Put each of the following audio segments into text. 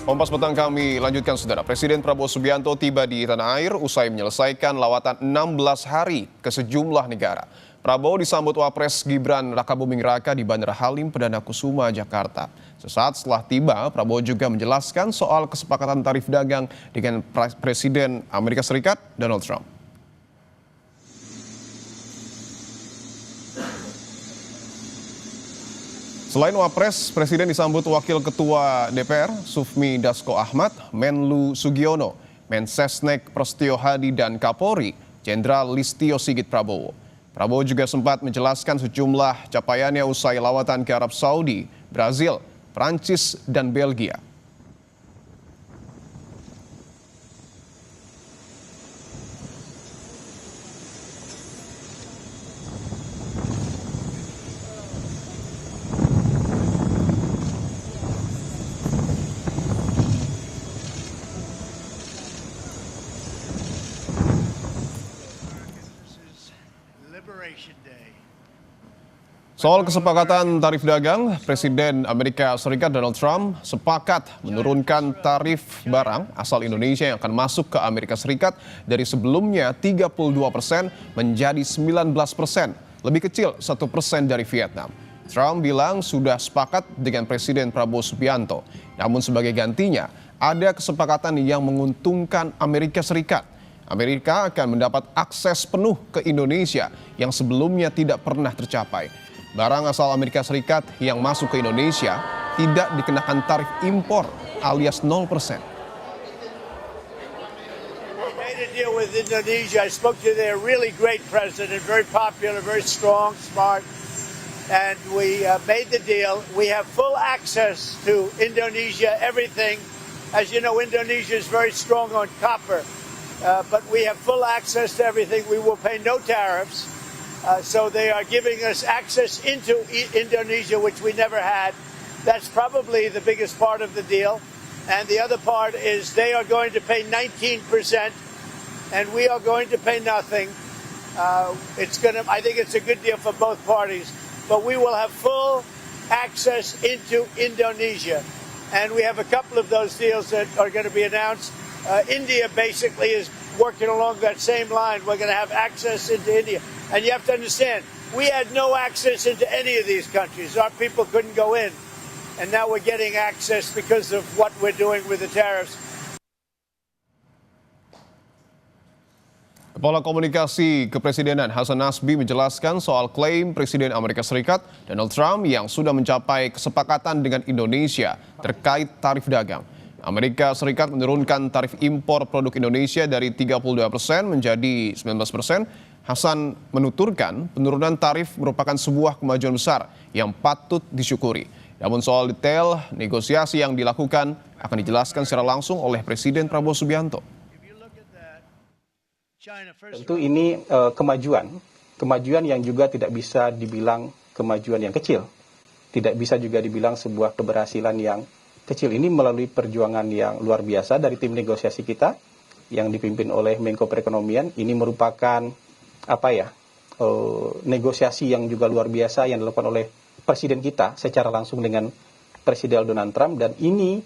Kompas Petang kami lanjutkan, saudara. Presiden Prabowo Subianto tiba di tanah air usai menyelesaikan lawatan 16 hari ke sejumlah negara. Prabowo disambut Wapres Gibran Rakabuming Raka di Bandara Halim Perdana Kusuma, Jakarta. Sesaat setelah tiba, Prabowo juga menjelaskan soal kesepakatan tarif dagang dengan Presiden Amerika Serikat Donald Trump. Selain Wapres, Presiden disambut Wakil Ketua DPR Sufmi Dasko Ahmad, Menlu Sugiono, Mensesnek Prasetyo Hadi, dan Kapolri Jenderal Listio Sigit Prabowo. Prabowo juga sempat menjelaskan sejumlah capaiannya usai lawatan ke Arab Saudi, Brazil, Prancis, dan Belgia. Soal kesepakatan tarif dagang, Presiden Amerika Serikat Donald Trump sepakat menurunkan tarif barang asal Indonesia yang akan masuk ke Amerika Serikat dari sebelumnya 32% menjadi 19%, lebih kecil 1% dari Vietnam. Trump bilang sudah sepakat dengan Presiden Prabowo Subianto, namun sebagai gantinya ada kesepakatan yang menguntungkan Amerika Serikat. Amerika akan mendapat akses penuh ke Indonesia yang sebelumnya tidak pernah tercapai. Barang asal Amerika Serikat yang masuk ke Indonesia tidak dikenakan tarif impor alias 0%. Made a deal with Indonesia. I spoke to their really great president, very popular, very strong, smart, and we made the deal. We have full access to Indonesia, everything. As you know, Indonesia is very strong on copper, but we have full access to everything. We will pay no tariffs. So they are giving us access into Indonesia, which we never had. That's probably the biggest part of the deal. And the other part is they are going to pay 19%, and we are going to pay nothing. I think it's a good deal for both parties. But we will have full access into Indonesia. And we have a couple of those deals that are going to be announced. India basically is working along that same line. We're going to have access into India. And you have to understand, we had no access into any of these countries. Our people couldn't go in. And now we're getting access because of what we're doing with the tariffs. Kepala Komunikasi Kepresidenan Hasan Nasbi menjelaskan soal klaim Presiden Amerika Serikat Donald Trump yang sudah mencapai kesepakatan dengan Indonesia terkait tarif dagang. Amerika Serikat menurunkan tarif impor produk Indonesia dari 32% menjadi 19%. Hasan menuturkan penurunan tarif merupakan sebuah kemajuan besar yang patut disyukuri. Namun soal detail negosiasi yang dilakukan akan dijelaskan secara langsung oleh Presiden Prabowo Subianto. Tentu ini kemajuan yang juga tidak bisa dibilang kemajuan yang kecil. Tidak bisa juga dibilang sebuah keberhasilan yang kecil. Ini melalui perjuangan yang luar biasa dari tim negosiasi kita yang dipimpin oleh Menko Perekonomian. Ini merupakan negosiasi yang juga luar biasa yang dilakukan oleh Presiden kita secara langsung dengan Presiden Donald Trump, dan ini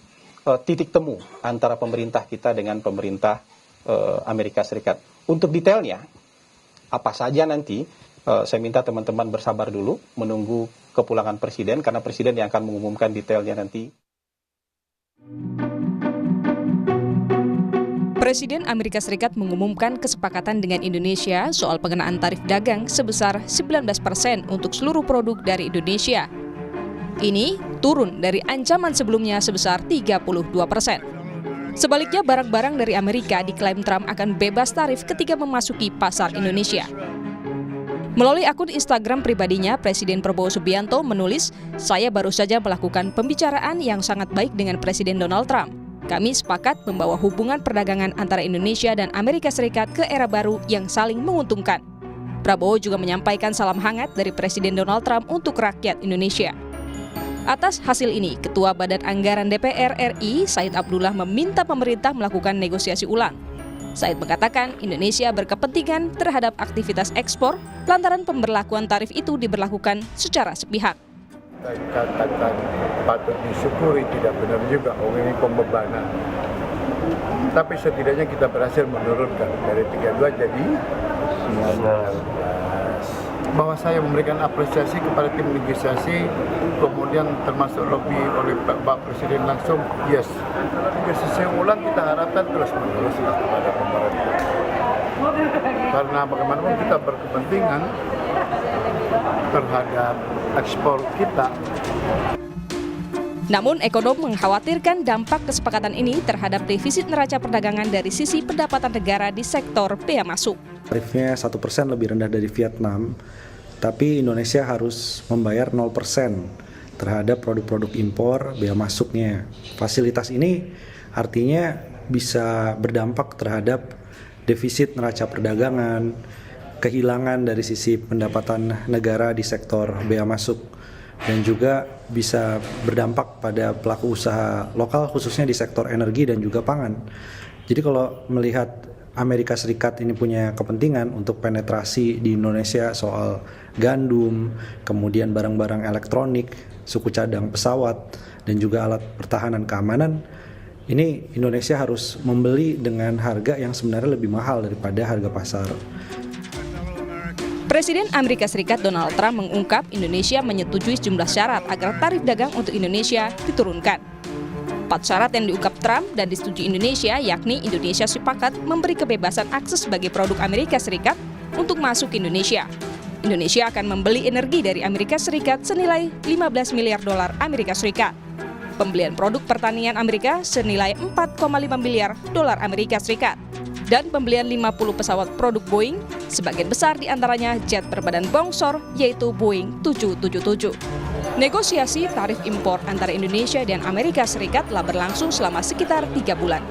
titik temu antara pemerintah kita dengan pemerintah Amerika Serikat. Untuk detailnya apa saja nanti saya minta teman-teman bersabar dulu menunggu kepulangan Presiden, karena Presiden yang akan mengumumkan detailnya nanti. Presiden Amerika Serikat mengumumkan kesepakatan dengan Indonesia soal pengenaan tarif dagang sebesar 19% untuk seluruh produk dari Indonesia. Ini turun dari ancaman sebelumnya sebesar 32%. Sebaliknya, barang-barang dari Amerika diklaim Trump akan bebas tarif ketika memasuki pasar Indonesia. Melalui akun Instagram pribadinya, Presiden Prabowo Subianto menulis, "Saya baru saja melakukan pembicaraan yang sangat baik dengan Presiden Donald Trump. Kami sepakat membawa hubungan perdagangan antara Indonesia dan Amerika Serikat ke era baru yang saling menguntungkan." Prabowo juga menyampaikan salam hangat dari Presiden Donald Trump untuk rakyat Indonesia. Atas hasil ini, Ketua Badan Anggaran DPR RI, Said Abdullah, meminta pemerintah melakukan negosiasi ulang. Said mengatakan Indonesia berkepentingan terhadap aktivitas ekspor lantaran pemberlakuan tarif itu diberlakukan secara sepihak. Katakan patut disyukuri tidak benar juga, ini pembebanan. Tapi setidaknya kita berhasil menurunkan dari 32 jadi 19. Bahwa saya memberikan apresiasi kepada tim negosiasi, kemudian termasuk lobby oleh Pak Presiden langsung, yes. Negosiasi ulang kita harapkan terus menerus kepada pemerintah. Karena bagaimanapun kita berkepentingan terhadap ekspor kita. Namun, ekonom mengkhawatirkan dampak kesepakatan ini terhadap defisit neraca perdagangan dari sisi pendapatan negara di sektor bea masuk. Tarifnya 1% lebih rendah dari Vietnam, tapi Indonesia harus membayar 0% terhadap produk-produk impor bea masuknya. Fasilitas ini artinya bisa berdampak terhadap defisit neraca perdagangan, kehilangan dari sisi pendapatan negara di sektor bea masuk, dan juga bisa berdampak pada pelaku usaha lokal khususnya di sektor energi dan juga pangan. Jadi kalau melihat Amerika Serikat ini punya kepentingan untuk penetrasi di Indonesia soal gandum, kemudian barang-barang elektronik, suku cadang pesawat, dan juga alat pertahanan keamanan, ini Indonesia harus membeli dengan harga yang sebenarnya lebih mahal daripada harga pasar. Presiden Amerika Serikat Donald Trump mengungkap Indonesia menyetujui sejumlah syarat agar tarif dagang untuk Indonesia diturunkan. 4 syarat yang diungkap Trump dan disetujui Indonesia, yakni Indonesia sepakat memberi kebebasan akses bagi produk Amerika Serikat untuk masuk ke Indonesia. Indonesia akan membeli energi dari Amerika Serikat senilai 15 miliar dolar Amerika Serikat. Pembelian produk pertanian Amerika senilai 4,5 miliar dolar Amerika Serikat. Dan pembelian 50 pesawat produk Boeing, sebagian besar diantaranya jet berbadan bongsor, yaitu Boeing 777. Negosiasi tarif impor antara Indonesia dan Amerika Serikat telah berlangsung selama sekitar 3 bulan.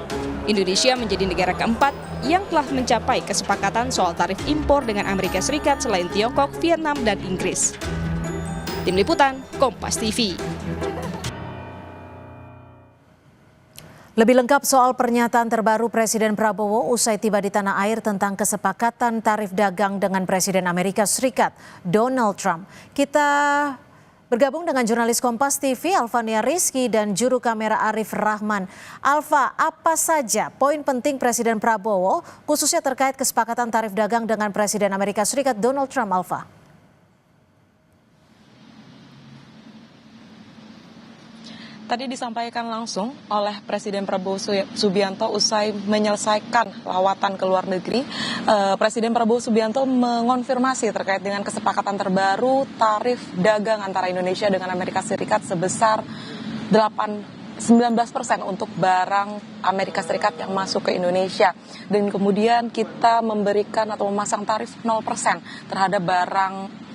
Indonesia menjadi negara keempat yang telah mencapai kesepakatan soal tarif impor dengan Amerika Serikat selain Tiongkok, Vietnam, dan Inggris. Tim Liputan, Kompas TV. Lebih lengkap soal pernyataan terbaru Presiden Prabowo usai tiba di tanah air tentang kesepakatan tarif dagang dengan Presiden Amerika Serikat, Donald Trump. Kita bergabung dengan jurnalis Kompas TV, Alvania Rizky, dan juru kamera Arif Rahman. Alva, apa saja poin penting Presiden Prabowo, khususnya terkait kesepakatan tarif dagang dengan Presiden Amerika Serikat, Donald Trump, Alva? Tadi disampaikan langsung oleh Presiden Prabowo Subianto usai menyelesaikan lawatan ke luar negeri. Presiden Prabowo Subianto mengonfirmasi terkait dengan kesepakatan terbaru tarif dagang antara Indonesia dengan Amerika Serikat sebesar 19% untuk barang Amerika Serikat yang masuk ke Indonesia. Dan kemudian kita memberikan atau memasang tarif 0% terhadap barang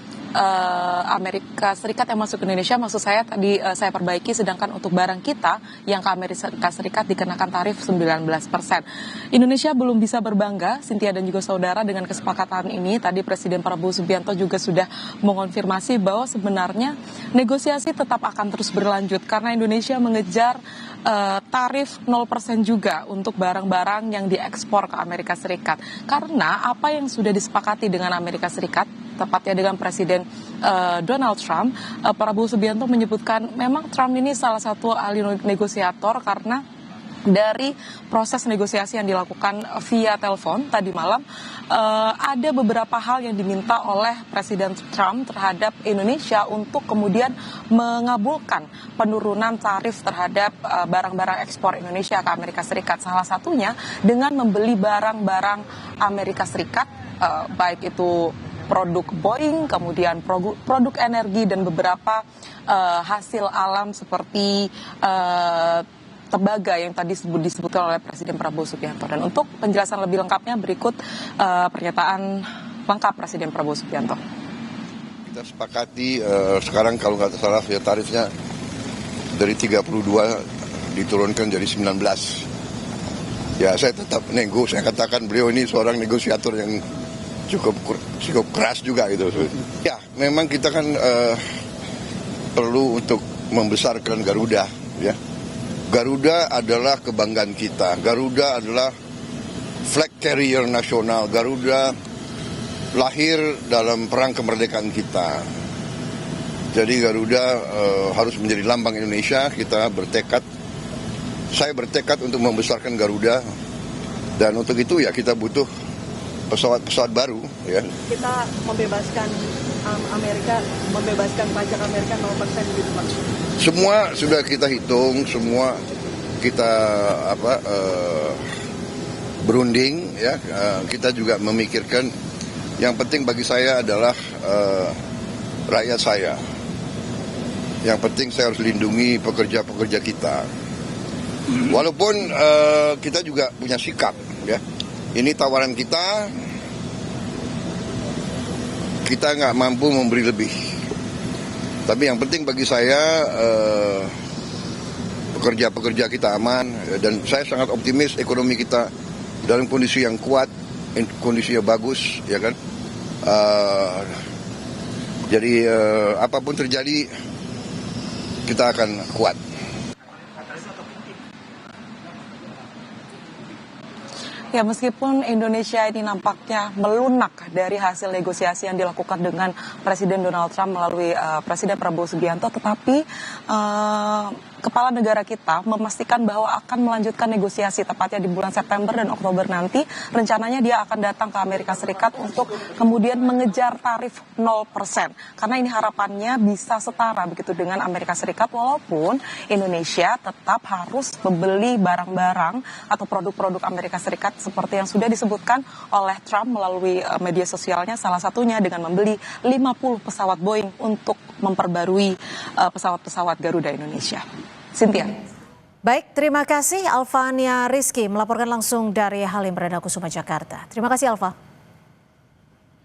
Amerika Serikat yang masuk ke Indonesia. Maksud saya tadi saya perbaiki, sedangkan untuk barang kita yang ke Amerika Serikat dikenakan tarif 19%. Indonesia belum bisa berbangga, Cynthia dan juga saudara, dengan kesepakatan ini. Tadi Presiden Prabowo Subianto juga sudah mengonfirmasi bahwa sebenarnya negosiasi tetap akan terus berlanjut karena Indonesia mengejar tarif 0% juga untuk barang-barang yang diekspor ke Amerika Serikat. Karena apa yang sudah disepakati dengan Amerika Serikat, tepatnya dengan Presiden Donald Trump, Prabowo Subianto menyebutkan memang Trump ini salah satu ahli negosiator karena dari proses negosiasi yang dilakukan via telepon tadi malam, ada beberapa hal yang diminta oleh Presiden Trump terhadap Indonesia untuk kemudian mengabulkan penurunan tarif terhadap barang-barang ekspor Indonesia ke Amerika Serikat. Salah satunya dengan membeli barang-barang Amerika Serikat, baik itu produk Boeing, kemudian produk energi dan beberapa hasil alam seperti tembaga yang tadi disebutkan oleh Presiden Prabowo Subianto. Dan untuk penjelasan lebih lengkapnya berikut pernyataan lengkap Presiden Prabowo Subianto. Kita sepakati sekarang kalau nggak salah ya tarifnya dari 32 diturunkan jadi 19. Ya saya tetap nego, saya katakan beliau ini seorang negosiator yang cukup keras juga gitu. Ya memang kita kan perlu untuk membesarkan Garuda, ya. Garuda adalah kebanggaan kita. Garuda adalah flag carrier nasional. Garuda lahir dalam perang kemerdekaan kita. Jadi Garuda harus menjadi lambang Indonesia. Kita bertekad, saya bertekad untuk membesarkan Garuda, dan untuk itu ya kita butuh pesawat-pesawat baru. Ya. Kita membebaskan Amerika, membebaskan pajak Amerika 0% gitu Pak. Semua sudah kita hitung, semua kita berunding, ya. Kita juga memikirkan. Yang penting bagi saya adalah rakyat saya. Yang penting saya harus lindungi pekerja-pekerja kita. Walaupun kita juga punya sikap, ya. Ini tawaran kita nggak mampu memberi lebih. Tapi yang penting bagi saya pekerja-pekerja kita aman, dan saya sangat optimis ekonomi kita dalam kondisi yang kuat, kondisinya bagus, ya kan. Jadi apapun terjadi kita akan kuat. Ya, meskipun Indonesia ini nampaknya melunak dari hasil negosiasi yang dilakukan dengan Presiden Donald Trump melalui Presiden Prabowo Subianto, tetapi kepala negara kita memastikan bahwa akan melanjutkan negosiasi tepatnya di bulan September dan Oktober nanti. Rencananya dia akan datang ke Amerika Serikat untuk kemudian mengejar tarif 0%. Karena ini harapannya bisa setara begitu dengan Amerika Serikat, walaupun Indonesia tetap harus membeli barang-barang atau produk-produk Amerika Serikat seperti yang sudah disebutkan oleh Trump melalui media sosialnya, salah satunya dengan membeli 50 pesawat Boeing untuk memperbarui pesawat-pesawat Garuda Indonesia. Cynthia. Baik, terima kasih Alvania Rizky melaporkan langsung dari Halim Perdana Kusuma, Jakarta. Terima kasih Alva.